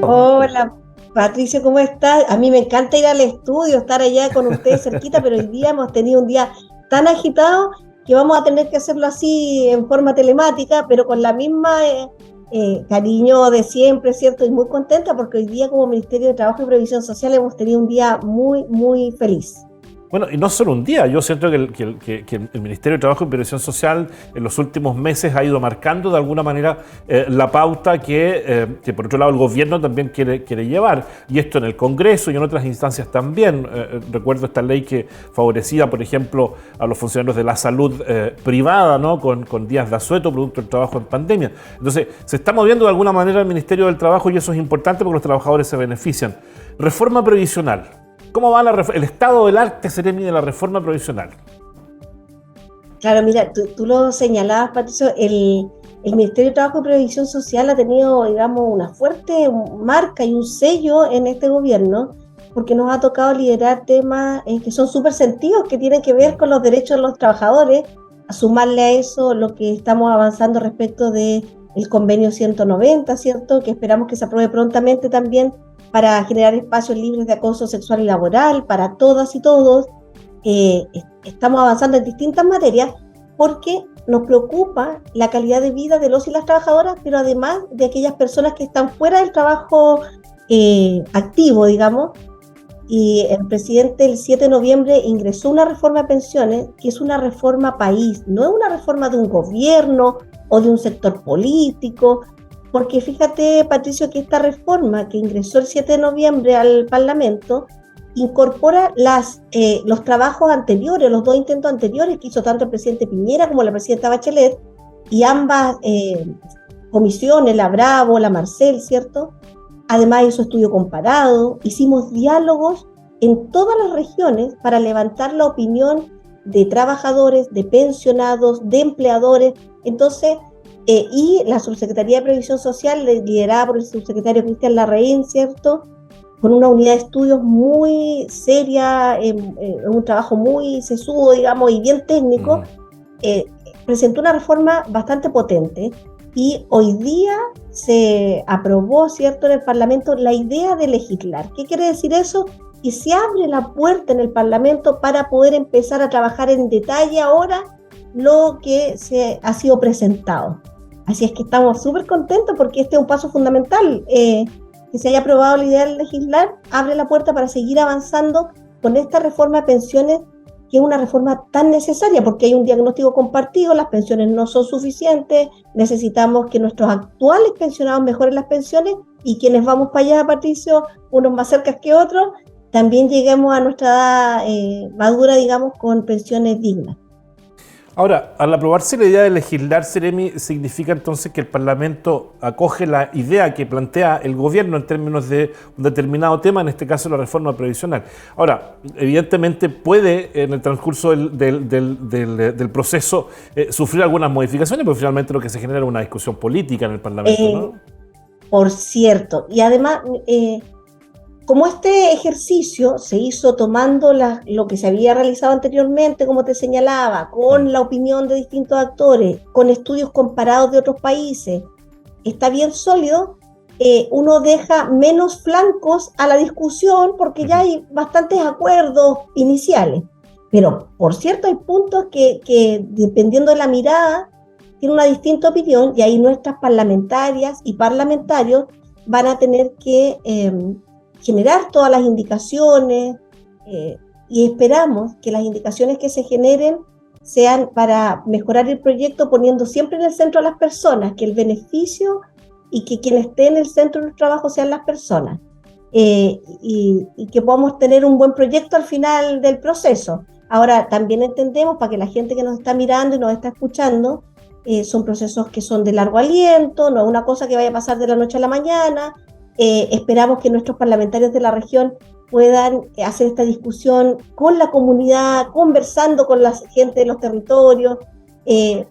Hola, Patricio, ¿cómo estás? A mí me encanta ir al estudio, estar allá con ustedes cerquita, pero hoy día hemos tenido un día tan agitado que vamos a tener que hacerlo así en forma telemática, pero con la misma cariño de siempre, ¿cierto? Y muy contenta porque hoy día como Ministerio de Trabajo y Previsión Social hemos tenido un día muy, muy feliz. Bueno, y no solo un día, yo siento que el Ministerio de Trabajo y Previsión Social en los últimos meses ha ido marcando de alguna manera la pauta que por otro lado el gobierno también quiere llevar, y esto en el Congreso y en otras instancias también. Recuerdo esta ley que favorecía, por ejemplo, a los funcionarios de la salud privada, ¿no? Con días de asueto producto del trabajo en pandemia. Entonces, se está moviendo de alguna manera el Ministerio del Trabajo y eso es importante porque los trabajadores se benefician. Reforma previsional. ¿Cómo va el estado del arte, Seremi, de la reforma provisional? Claro, mira, tú lo señalabas, Patricio, el Ministerio de Trabajo y Previsión Social ha tenido, digamos, una fuerte marca y un sello en este gobierno, porque nos ha tocado liderar temas que son súper sentidos, que tienen que ver con los derechos de los trabajadores, a sumarle a eso lo que estamos avanzando respecto del convenio 190, ¿cierto? Que esperamos que se apruebe prontamente también para generar espacios libres de acoso sexual y laboral para todas y todos. Estamos avanzando en distintas materias porque nos preocupa la calidad de vida de los y las trabajadoras, pero además de aquellas personas que están fuera del trabajo activo, digamos. Y el presidente el 7 de noviembre ingresó una reforma de pensiones que es una reforma país, no es una reforma de un gobierno o de un sector político, porque fíjate, Patricio, que esta reforma que ingresó el 7 de noviembre al Parlamento incorpora los trabajos anteriores, los dos intentos anteriores que hizo tanto el presidente Piñera como la presidenta Bachelet, y ambas comisiones, la Bravo, la Marcel, ¿cierto? Además hizo estudio comparado, hicimos diálogos en todas las regiones para levantar la opinión de trabajadores, de pensionados, de empleadores. Entonces, y la Subsecretaría de Previsión Social, liderada por el subsecretario Cristian Larraín, ¿cierto?, con una unidad de estudios muy seria, un trabajo muy sesudo, digamos, y bien técnico, eh, presentó una reforma bastante potente y hoy día se aprobó, ¿cierto?, en el Parlamento la idea de legislar. ¿Qué quiere decir eso? Que se abre la puerta en el Parlamento para poder empezar a trabajar en detalle ahora lo que se ha sido presentado. Así es que estamos súper contentos porque este es un paso fundamental. Que se haya aprobado la idea de legislar abre la puerta para seguir avanzando con esta reforma de pensiones, que es una reforma tan necesaria porque hay un diagnóstico compartido, las pensiones no son suficientes, necesitamos que nuestros actuales pensionados mejoren las pensiones y quienes vamos para allá, Patricio, unos más cerca que otros, también lleguemos a nuestra edad madura, digamos, con pensiones dignas. Ahora, al aprobarse la idea de legislar, Seremi, significa entonces que el Parlamento acoge la idea que plantea el gobierno en términos de un determinado tema, en este caso la reforma previsional. Ahora, evidentemente puede en el transcurso del proceso sufrir algunas modificaciones, porque finalmente lo que se genera es una discusión política en el Parlamento, Eh, ¿no? por cierto, y además, como este ejercicio se hizo tomando lo que se había realizado anteriormente, como te señalaba, con la opinión de distintos actores, con estudios comparados de otros países, está bien sólido, uno deja menos flancos a la discusión porque ya hay bastantes acuerdos iniciales. Pero, por cierto, hay puntos que dependiendo de la mirada, tiene una distinta opinión y ahí nuestras parlamentarias y parlamentarios van a tener que generar todas las indicaciones y esperamos que las indicaciones que se generen sean para mejorar el proyecto poniendo siempre en el centro a las personas, que el beneficio y que quien esté en el centro del trabajo sean las personas y que podamos tener un buen proyecto al final del proceso. Ahora, también entendemos para que la gente que nos está mirando y nos está escuchando, son procesos que son de largo aliento, no es una cosa que vaya a pasar de la noche a la mañana. Esperamos que nuestros parlamentarios de la región puedan hacer esta discusión con la comunidad, conversando con la gente de los territorios,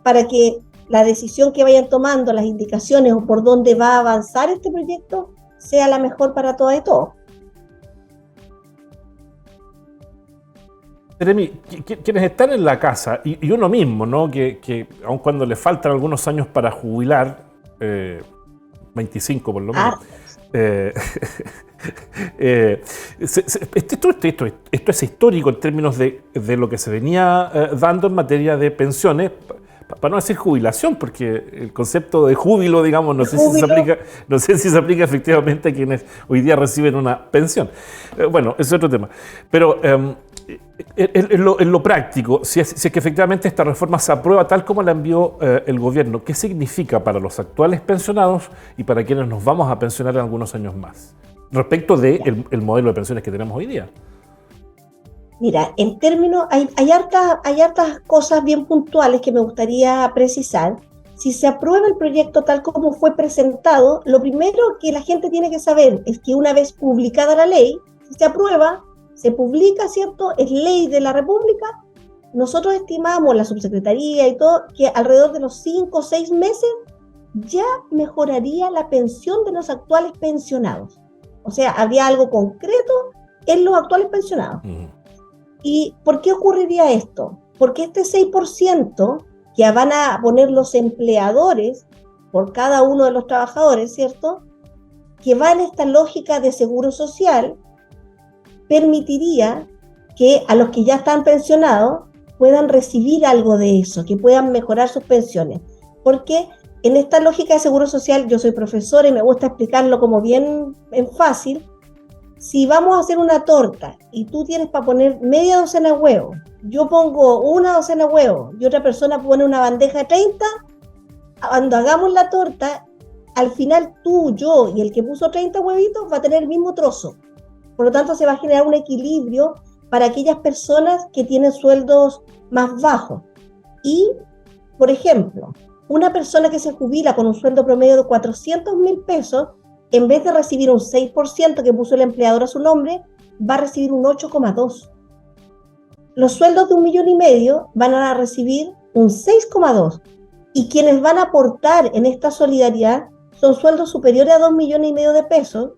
para que la decisión que vayan tomando, las indicaciones o por dónde va a avanzar este proyecto, sea la mejor para todas y todos. Jeremy, quienes están en la casa, y uno mismo, ¿no? Que aun cuando le faltan algunos años para jubilar, 25 por lo menos, Ah, Eh, esto es histórico en términos de lo que se venía dando en materia de pensiones, para no decir jubilación, porque el concepto de júbilo, digamos, no sé si se aplica efectivamente a quienes hoy día reciben una pensión. Bueno, ese es otro tema. Pero en lo práctico, si es que efectivamente esta reforma se aprueba tal como la envió el gobierno, ¿qué significa para los actuales pensionados y para quienes nos vamos a pensionar en algunos años más? Respecto del modelo de pensiones que tenemos hoy día. Mira, en términos, hay hartas cosas bien puntuales que me gustaría precisar. Si se aprueba el proyecto tal como fue presentado, lo primero que la gente tiene que saber es que una vez publicada la ley, si se aprueba, se publica, ¿cierto? Es ley de la República. Nosotros estimamos, la subsecretaría y todo, que alrededor de los 5 o 6 meses ya mejoraría la pensión de los actuales pensionados. O sea, habría algo concreto en los actuales pensionados. ¿Y por qué ocurriría esto? Porque este 6% que van a poner los empleadores por cada uno de los trabajadores, ¿cierto? Que va en esta lógica de seguro social, permitiría que a los que ya están pensionados puedan recibir algo de eso, que puedan mejorar sus pensiones. Porque en esta lógica de seguro social, yo soy profesora y me gusta explicarlo como bien en fácil. Si vamos a hacer una torta y tú tienes para poner media docena de huevos, yo pongo una docena de huevos y otra persona pone una bandeja de 30, cuando hagamos la torta, al final tú, yo y el que puso 30 huevitos va a tener el mismo trozo. Por lo tanto, se va a generar un equilibrio para aquellas personas que tienen sueldos más bajos. Y, por ejemplo, una persona que se jubila con un sueldo promedio de 400.000 pesos, en vez de recibir un 6% que puso el empleador a su nombre, va a recibir un 8,2%. Los sueldos de 1,5 millones van a recibir un 6,2%. Y quienes van a aportar en esta solidaridad son sueldos superiores a 2,5 millones de pesos,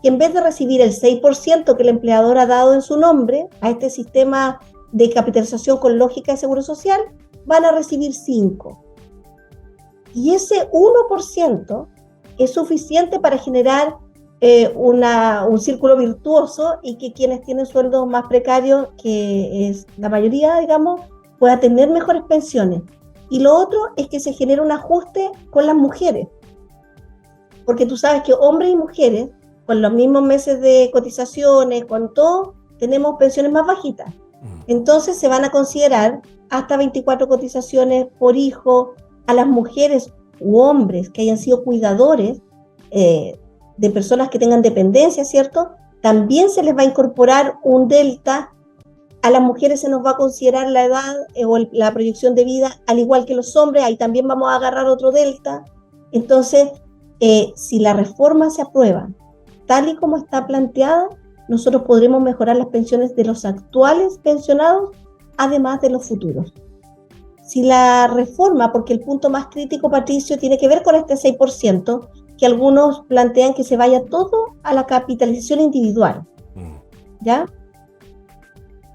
que en vez de recibir el 6% que el empleador ha dado en su nombre a este sistema de capitalización con lógica de seguro social, van a recibir 5%. Y ese 1% es suficiente para generar un círculo virtuoso y que quienes tienen sueldos más precarios, que es la mayoría, digamos, pueda tener mejores pensiones. Y lo otro es que se genera un ajuste con las mujeres. Porque tú sabes que hombres y mujeres, con los mismos meses de cotizaciones, con todo, tenemos pensiones más bajitas. Entonces se van a considerar hasta 24 cotizaciones por hijo. A las mujeres u hombres que hayan sido cuidadores de personas que tengan dependencia, ¿cierto? También se les va a incorporar un delta. A las mujeres se nos va a considerar la edad o la proyección de vida, al igual que los hombres, ahí también vamos a agarrar otro delta. Entonces, si la reforma se aprueba tal y como está planteada, nosotros podremos mejorar las pensiones de los actuales pensionados, además de los futuros. Si la reforma, porque el punto más crítico, Patricio, tiene que ver con este 6%, que algunos plantean que se vaya todo a la capitalización individual, ¿ya?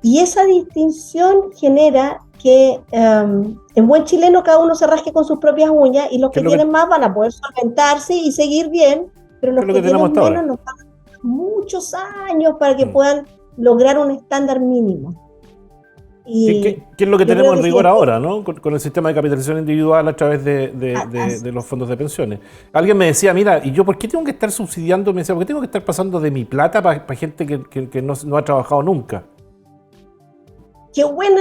Y esa distinción genera que en buen chileno cada uno se rasque con sus propias uñas y los que tienen más van a poder solventarse y seguir bien, pero los que tienen menos nos van a dar muchos años para que puedan lograr un estándar mínimo. ¿Qué es lo que tenemos en rigor ahora, ¿no? Con el sistema de capitalización individual a través de los fondos de pensiones? Alguien me decía, mira, ¿y yo por qué tengo que estar subsidiando? Me decía, ¿por qué tengo que estar pasando de mi plata para gente que no ha trabajado nunca? Qué buen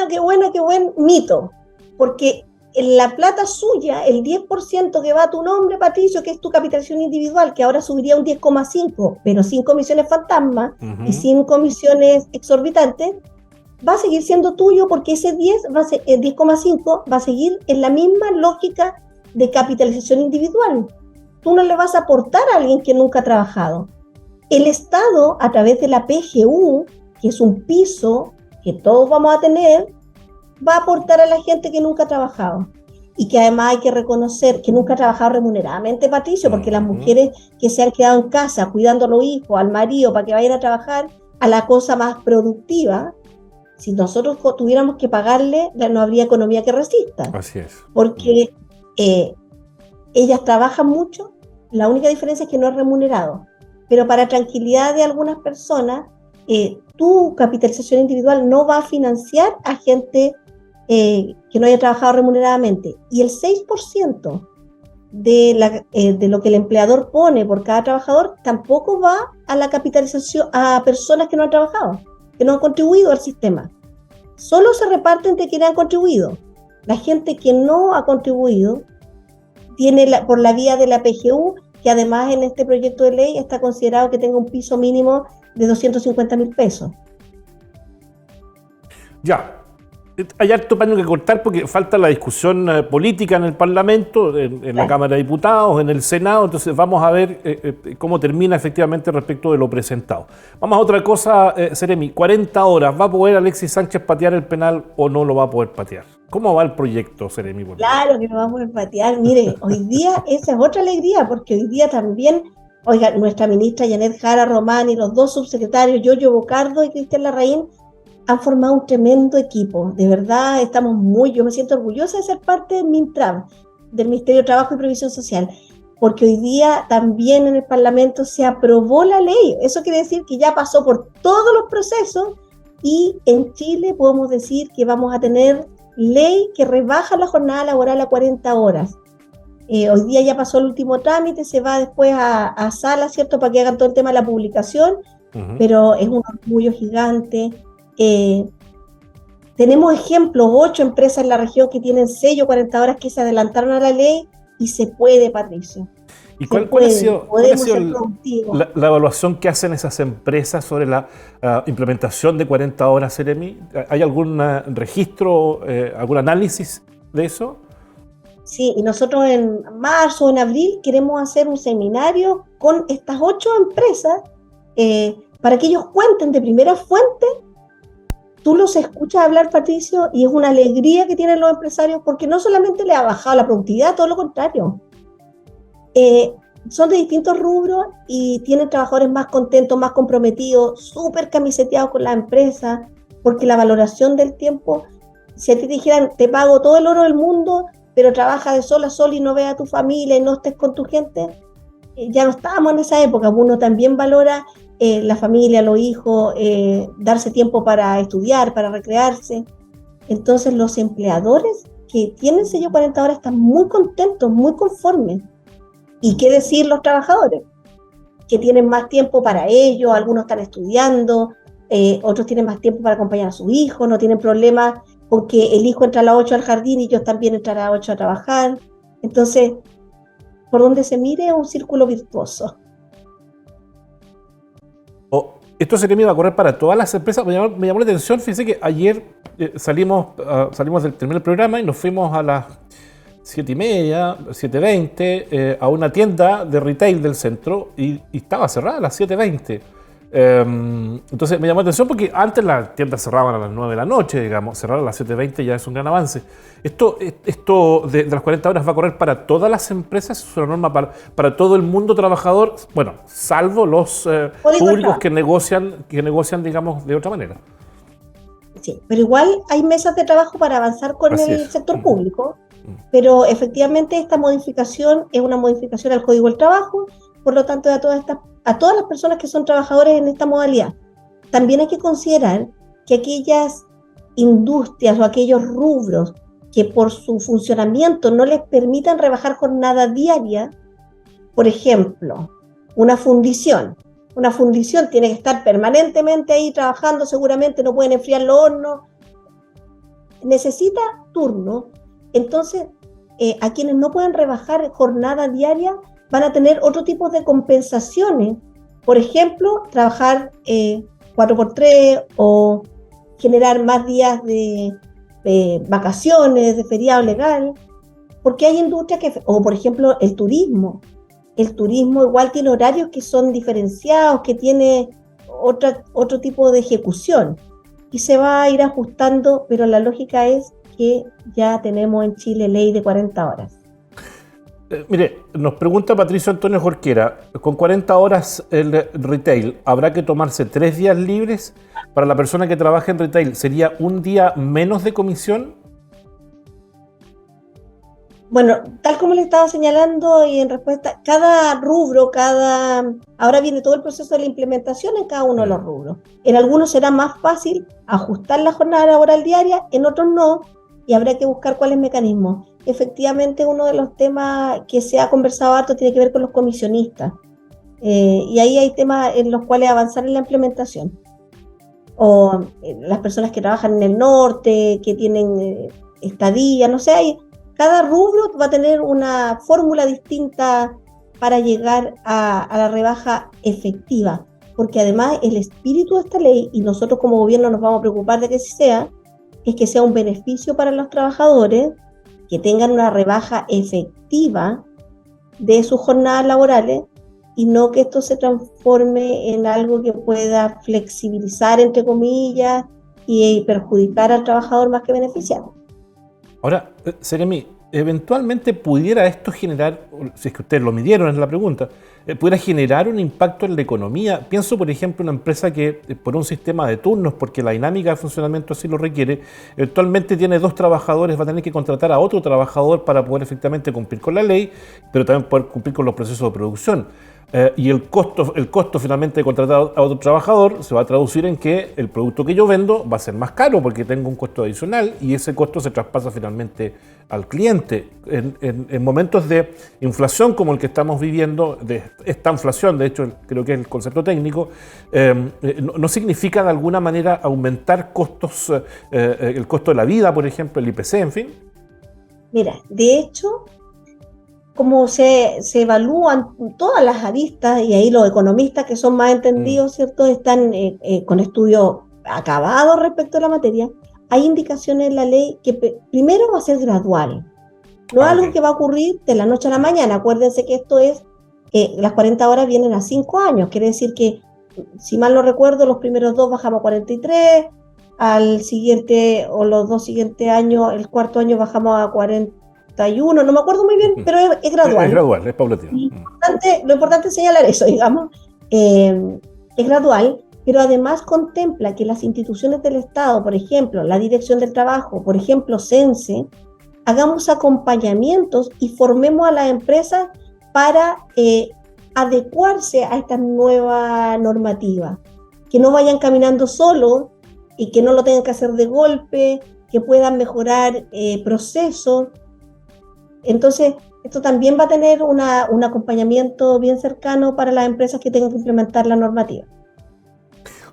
mito, porque en la plata suya, el 10% que va a tu nombre, Patricio, que es tu capitalización individual, que ahora subiría un 10,5%, pero sin comisiones fantasmas y sin comisiones exorbitantes, va a seguir siendo tuyo porque ese 10,5 va a seguir en la misma lógica de capitalización individual. Tú no le vas a aportar a alguien que nunca ha trabajado. El Estado, a través de la PGU, que es un piso que todos vamos a tener, va a aportar a la gente que nunca ha trabajado. Y que además hay que reconocer que nunca ha trabajado remuneradamente, Patricio, porque las mujeres que se han quedado en casa cuidando a los hijos, al marido, para que vayan a trabajar a la cosa más productiva, si nosotros tuviéramos que pagarle, no habría economía que resista. Así es. Porque ellas trabajan mucho, la única diferencia es que no es remunerado. pero para tranquilidad de algunas personas, tu capitalización individual no va a financiar a gente que no haya trabajado remuneradamente. Y el 6% de lo que el empleador pone por cada trabajador tampoco va a la capitalización a personas que no han trabajado, que no han contribuido al sistema. Solo se reparte entre quienes han contribuido. La gente que no ha contribuido tiene por la vía de la PGU, que además en este proyecto de ley está considerado que tenga un piso mínimo de 250.000 pesos. Ya, hay harto paño que cortar porque falta la discusión política en el Parlamento, en la Cámara de Diputados, en el Senado, entonces vamos a ver cómo termina efectivamente respecto de lo presentado. Vamos a otra cosa, Seremi, 40 horas, ¿va a poder Alexis Sánchez patear el penal o no lo va a poder patear? ¿Cómo va el proyecto, Seremi? Claro que lo va a poder patear. Mire, hoy día esa es otra alegría, porque hoy día también, oiga, nuestra ministra Yanet Jara Román y los dos subsecretarios, Giorgio Bocardo y Cristian Larraín, han formado un tremendo equipo. De verdad, yo me siento orgullosa de ser parte del MINTRAB, del Ministerio de Trabajo y Previsión Social, porque hoy día también en el Parlamento se aprobó la ley. Eso quiere decir que ya pasó por todos los procesos y en Chile podemos decir que vamos a tener ley que rebaja la jornada laboral a 40 horas. Hoy día ya pasó el último trámite, se va después a sala, ¿cierto?, para que hagan todo el tema de la publicación, pero es un orgullo gigante. Tenemos ejemplos, 8 empresas en la región que tienen sello 40 horas que se adelantaron a la ley y se puede, Patricio. ¿Y cuál ha sido la evaluación que hacen esas empresas sobre la implementación de 40 horas, Seremi? ¿Hay algún registro, algún análisis de eso? Sí, y nosotros en marzo o en abril queremos hacer un seminario con estas 8 empresas para que ellos cuenten de primera fuente. Tú los escuchas hablar, Patricio, y es una alegría que tienen los empresarios porque no solamente les ha bajado la productividad, todo lo contrario. Son de distintos rubros y tienen trabajadores más contentos, más comprometidos, súper camiseteados con la empresa, porque la valoración del tiempo, si a ti te dijeran, te pago todo el oro del mundo, pero trabaja de sol a sol y no veas a tu familia y no estés con tu gente, ya no estábamos en esa época. Uno también valora la familia, los hijos, darse tiempo para estudiar, para recrearse. Entonces los empleadores que tienen sello 40 horas están muy contentos, muy conformes. ¿Y qué decir los trabajadores? Que tienen más tiempo para ellos, algunos están estudiando, otros tienen más tiempo para acompañar a sus hijos, no tienen problemas con que el hijo entra a las 8 al jardín y ellos también entran a las 8 a trabajar. Entonces, por donde se mire, es un círculo virtuoso. Esto se va a correr para todas las empresas. Me llamó la atención, fíjense que ayer salimos del terminar el programa y nos fuimos a las 7:30, 7:20, a una tienda de retail del centro y estaba cerrada a las 7:20. Entonces me llamó la atención porque antes las tiendas cerraban a las 9 de la noche, digamos, cerrar a las 7:20 ya es un gran avance. Esto de las 40 horas va a correr para todas las empresas, es una norma para todo el mundo trabajador, bueno, salvo los públicos que negocian, digamos, de otra manera. Sí, pero igual hay mesas de trabajo para avanzar con el sector público, pero efectivamente esta modificación es una modificación al Código del Trabajo, por lo tanto a todas las personas que son trabajadores en esta modalidad. También hay que considerar que aquellas industrias o aquellos rubros que por su funcionamiento no les permitan rebajar jornada diaria, por ejemplo, una fundición tiene que estar permanentemente ahí trabajando, seguramente no pueden enfriar los hornos, necesita turno. Entonces, a quienes no pueden rebajar jornada diaria van a tener otro tipo de compensaciones. Por ejemplo, trabajar 4x3 o generar más días de vacaciones, de feriado legal, porque hay industrias o por ejemplo el turismo igual tiene horarios que son diferenciados, que tiene otro tipo de ejecución y se va a ir ajustando, pero la lógica es que ya tenemos en Chile ley de 40 horas. Mire, nos pregunta Patricio Antonio Jorquera, con 40 horas el retail, ¿habrá que tomarse 3 días libres? Para la persona que trabaja en retail, ¿sería un día menos de comisión? Bueno, tal como le estaba señalando y en respuesta, cada rubro, ahora viene todo el proceso de la implementación en cada uno de los rubros. En algunos será más fácil ajustar la jornada laboral diaria, en otros no, y habrá que buscar cuáles mecanismos. Efectivamente, uno de los temas que se ha conversado harto tiene que ver con los comisionistas, y ahí hay temas en los cuales avanzar en la implementación. O las personas que trabajan en el norte, que tienen estadía, no sé, cada rubro va a tener una fórmula distinta para llegar a la rebaja efectiva, porque además el espíritu de esta ley, y nosotros como gobierno nos vamos a preocupar de que así sea, es que sea un beneficio para los trabajadores, que tengan una rebaja efectiva de sus jornadas laborales, y no que esto se transforme en algo que pueda flexibilizar, entre comillas, y perjudicar al trabajador más que beneficiar. Ahora, Seremi, eventualmente pudiera esto generar, si es que ustedes lo midieron en la pregunta, pudiera generar un impacto en la economía. Pienso, por ejemplo, en una empresa que por un sistema de turnos, porque la dinámica de funcionamiento así lo requiere, eventualmente tiene 2 trabajadores, va a tener que contratar a otro trabajador para poder efectivamente cumplir con la ley, pero también poder cumplir con los procesos de producción. Y el costo finalmente de contratar a otro trabajador se va a traducir en que el producto que yo vendo va a ser más caro porque tengo un costo adicional y ese costo se traspasa finalmente al cliente. En momentos de inflación como el que estamos viviendo, de esta inflación, de hecho creo que es el concepto técnico, no significa de alguna manera aumentar costos, el costo de la vida, por ejemplo, el IPC, en fin. Mira, de hecho, como se evalúan todas las aristas, y ahí los economistas que son más entendidos, ¿cierto?, están con estudios acabados respecto a la materia, hay indicaciones en la ley que primero va a ser gradual, no es algo que va a ocurrir de la noche a la mañana. Acuérdense que esto es, las 40 horas vienen a 5 años, quiere decir que, si mal no recuerdo, los primeros 2 bajamos a 43, al siguiente o los 2 siguientes años, el cuarto año bajamos a 41, no me acuerdo muy bien, pero es gradual. Es gradual, es paulatino. Lo importante es señalar eso, digamos. Es gradual, pero además contempla que las instituciones del Estado, por ejemplo, la Dirección del Trabajo, por ejemplo, CENSE, hagamos acompañamientos y formemos a las empresas para adecuarse a esta nueva normativa, que no vayan caminando solos y que no lo tengan que hacer de golpe, que puedan mejorar procesos. Entonces, esto también va a tener un acompañamiento bien cercano para las empresas que tengan que implementar la normativa.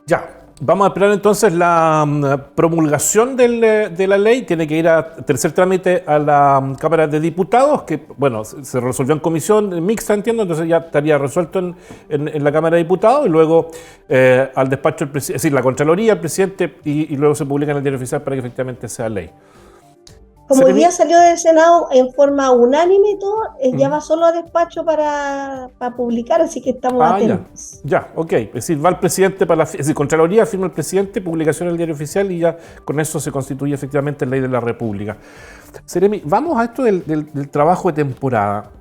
Ya, vamos a esperar entonces la promulgación de la ley. Tiene que ir a tercer trámite a la Cámara de Diputados, que, bueno, se resolvió en comisión mixta, entiendo, entonces ya estaría resuelto en la Cámara de Diputados, y luego al despacho del presidente, es decir, la Contraloría, el presidente, y luego se publica en el Diario Oficial para que efectivamente sea ley. Como hoy día salió del Senado en forma unánime y todo, ya va solo a despacho para publicar, así que estamos atentos. Ya, ok. Es decir, va el presidente es decir, Contraloría, firma el presidente, publicación en el Diario Oficial, y ya con eso se constituye efectivamente ley de la República. Seremi, vamos a esto del trabajo de temporada.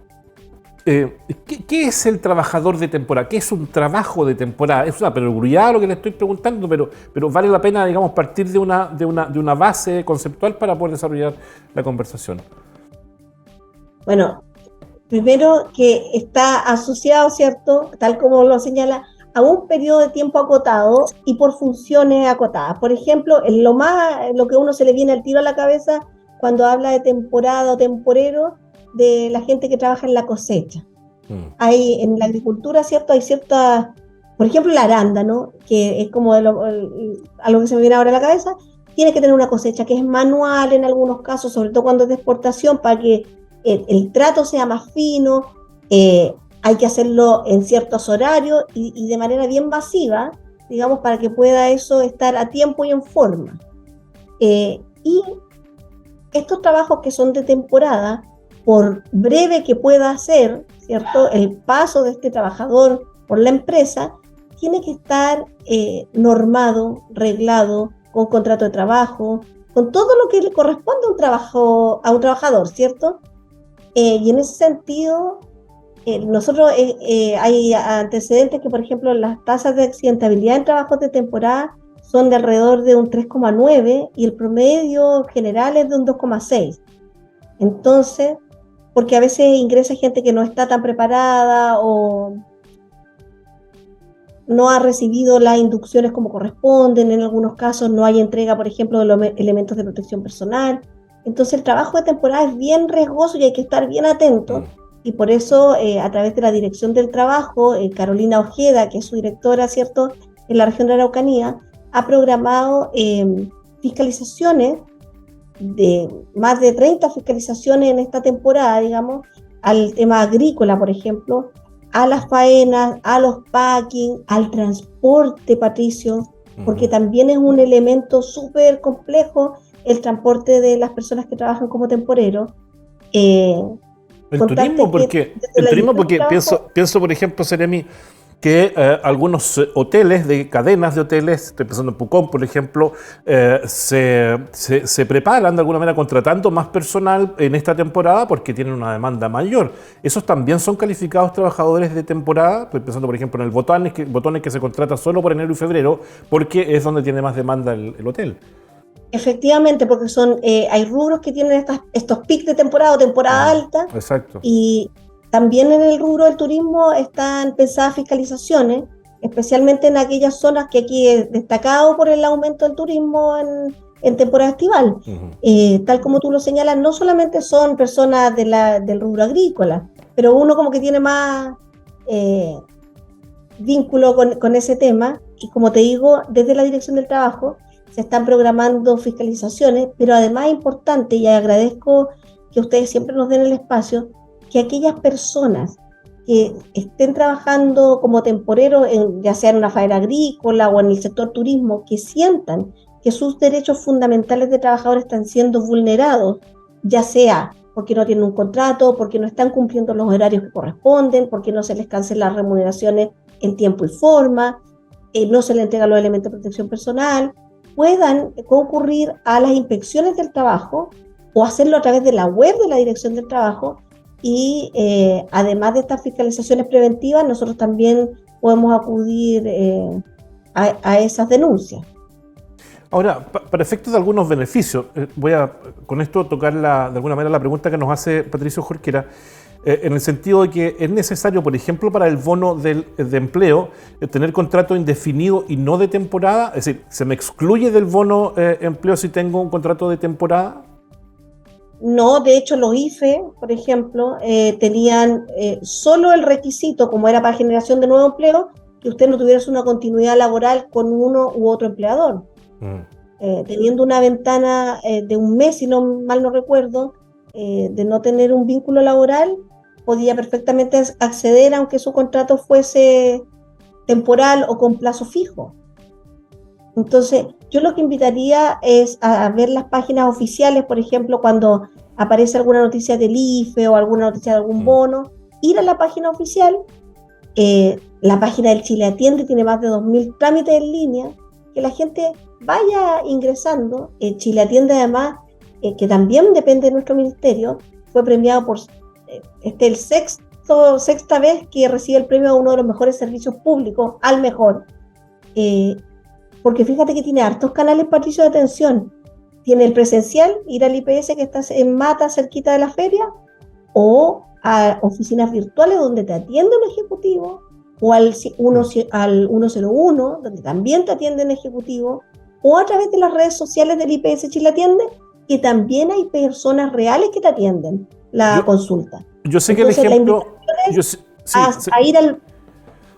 ¿Qué es el trabajador de temporada? ¿Qué es un trabajo de temporada? Es una perogrullada lo que le estoy preguntando, pero vale la pena, digamos, partir de una base conceptual para poder desarrollar la conversación. Bueno, primero que está asociado, ¿cierto?, tal como lo señala, a un periodo de tiempo acotado y por funciones acotadas. Por ejemplo, lo que uno se le viene al tiro a la cabeza cuando habla de temporada o temporero, de la gente que trabaja en la cosecha. Hay en la agricultura, ¿cierto? Hay ciertas, por ejemplo, la arándano, que es como algo que se me viene ahora a la cabeza, tiene que tener una cosecha que es manual en algunos casos, sobre todo cuando es de exportación, para que el trato sea más fino. Hay que hacerlo en ciertos horarios y de manera bien masiva, digamos, para que pueda eso estar a tiempo y en forma. Y estos trabajos que son de temporada, por breve que pueda ser, ¿cierto?, el paso de este trabajador por la empresa, tiene que estar normado, reglado, con contrato de trabajo, con todo lo que le corresponde a un trabajador, ¿cierto? Y en ese sentido, nosotros hay antecedentes que, por ejemplo, las tasas de accidentabilidad en trabajos de temporada son de alrededor de un 3,9 y el promedio general es de un 2,6. Entonces, porque a veces ingresa gente que no está tan preparada o no ha recibido las inducciones como corresponden, en algunos casos no hay entrega, por ejemplo, de los elementos de protección personal. Entonces el trabajo de temporada es bien riesgoso y hay que estar bien atento, y por eso a través de la Dirección del Trabajo, Carolina Ojeda, que es su directora, ¿cierto?, en la región de Araucanía, ha programado fiscalizaciones, de más de 30 fiscalizaciones en esta temporada, digamos, al tema agrícola, por ejemplo, a las faenas, a los packing, al transporte, Patricio, porque también es un elemento súper complejo el transporte de las personas que trabajan como temporeros. El turismo, porque pienso, por ejemplo, Seremi, que algunos hoteles, de cadenas de hoteles, estoy pensando en Pucón, por ejemplo, se preparan de alguna manera contratando más personal en esta temporada porque tienen una demanda mayor. ¿Esos también son calificados trabajadores de temporada? Estoy pensando, por ejemplo, en el Botones que se contrata solo por enero y febrero porque es donde tiene más demanda el hotel. Efectivamente, porque hay rubros que tienen estos picos de temporada o temporada alta. Exacto. Y también en el rubro del turismo están pensadas fiscalizaciones, especialmente en aquellas zonas que aquí es destacado por el aumento del turismo en temporada estival. Tal como tú lo señalas, no solamente son personas del rubro agrícola, pero uno como que tiene más vínculo con ese tema. Y como te digo, desde la Dirección del Trabajo se están programando fiscalizaciones, pero además es importante, y agradezco que ustedes siempre nos den el espacio, que aquellas personas que estén trabajando como temporeros, ya sea en una faena agrícola o en el sector turismo, que sientan que sus derechos fundamentales de trabajadores están siendo vulnerados, ya sea porque no tienen un contrato, porque no están cumpliendo los horarios que corresponden, porque no se les cancelan las remuneraciones en tiempo y forma, no se les entregan los elementos de protección personal, puedan concurrir a las inspecciones del trabajo o hacerlo a través de la web de la Dirección del Trabajo. Y además de estas fiscalizaciones preventivas, nosotros también podemos acudir a esas denuncias. Ahora, para efectos de algunos beneficios, voy a con esto tocar de alguna manera la pregunta que nos hace Patricio Jorquera, en el sentido de que es necesario, por ejemplo, para el bono de empleo, tener contrato indefinido y no de temporada. Es decir, ¿se me excluye del bono empleo si tengo un contrato de temporada? No, de hecho los IFE, por ejemplo, tenían solo el requisito, como era para generación de nuevo empleo, que usted no tuviera una continuidad laboral con uno u otro empleador. Teniendo una ventana de un mes, si no mal no recuerdo, de no tener un vínculo laboral, podía perfectamente acceder aunque su contrato fuese temporal o con plazo fijo. Entonces, yo lo que invitaría es a ver las páginas oficiales, por ejemplo, cuando aparece alguna noticia del IFE o alguna noticia de algún bono, ir a la página oficial. La página del Chile Atiende tiene más de 2.000 trámites en línea, que la gente vaya ingresando. Chile Atiende, además, que también depende de nuestro ministerio, fue premiado por sexta vez que recibe el premio a uno de los mejores servicios públicos, al mejor. Porque fíjate que tiene hartos canales, Patricio, de atención. Tiene el presencial, ir al IPS que está en Mata, cerquita de la feria, o a oficinas virtuales donde te atiende un ejecutivo, o al 101, donde también te atienden ejecutivo, o a través de las redes sociales del IPS Chile Atiende, que también hay personas reales que te atienden la consulta. Yo sé que entonces, el ejemplo... a ir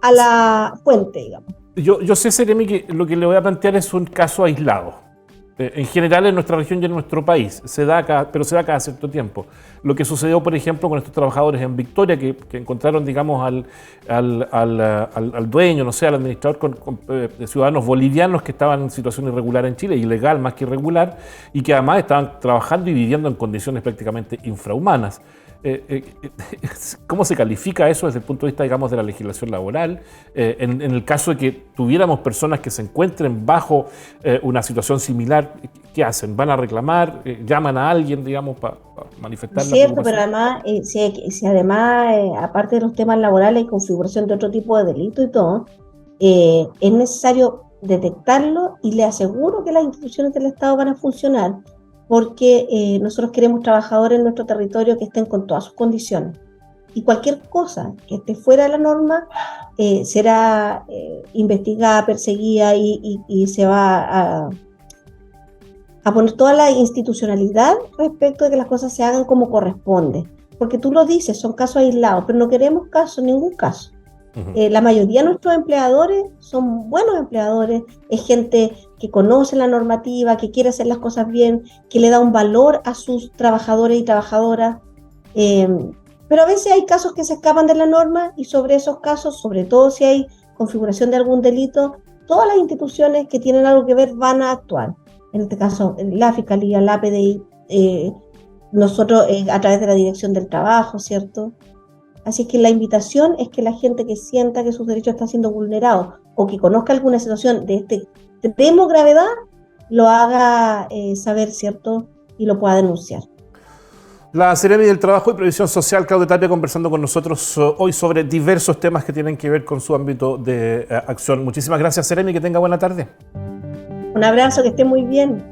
a la fuente, digamos. Yo sé, Seremi, que lo que le voy a plantear es un caso aislado. En general en nuestra región y en nuestro país, pero se da cada cierto tiempo. Lo que sucedió, por ejemplo, con estos trabajadores en Victoria que encontraron, digamos, al dueño, no sé, al administrador de ciudadanos bolivianos que estaban en situación irregular en Chile, ilegal más que irregular, y que además estaban trabajando y viviendo en condiciones prácticamente infrahumanas. ¿Cómo se califica eso desde el punto de vista, digamos, de la legislación laboral? En el caso de que tuviéramos personas que se encuentren bajo una situación similar, ¿qué hacen? ¿Van a reclamar? ¿Llaman a alguien, digamos, para manifestar la preocupación? Cierto, pero además, si además, aparte de los temas laborales y configuración de otro tipo de delito y todo, es necesario detectarlo, y le aseguro que las instituciones del Estado van a funcionar, porque nosotros queremos trabajadores en nuestro territorio que estén con todas sus condiciones. Y cualquier cosa que esté fuera de la norma será investigada, perseguida y se va a poner toda la institucionalidad respecto de que las cosas se hagan como corresponde. Porque tú lo dices, son casos aislados, pero no queremos casos, ningún caso. La mayoría de nuestros empleadores son buenos empleadores, es gente que conoce la normativa, que quiere hacer las cosas bien, que le da un valor a sus trabajadores y trabajadoras. Pero a veces hay casos que se escapan de la norma y sobre esos casos, sobre todo si hay configuración de algún delito, todas las instituciones que tienen algo que ver van a actuar. En este caso, la Fiscalía, la PDI, nosotros a través de la Dirección del Trabajo, ¿cierto? Así que la invitación es que la gente que sienta que sus derechos están siendo vulnerados o que conozca alguna situación de extremo gravedad, lo haga saber, ¿cierto? Y lo pueda denunciar. La Seremi del Trabajo y Previsión Social, Claudia Tapia, conversando con nosotros hoy sobre diversos temas que tienen que ver con su ámbito de acción. Muchísimas gracias, Seremi, que tenga buena tarde. Un abrazo, que esté muy bien.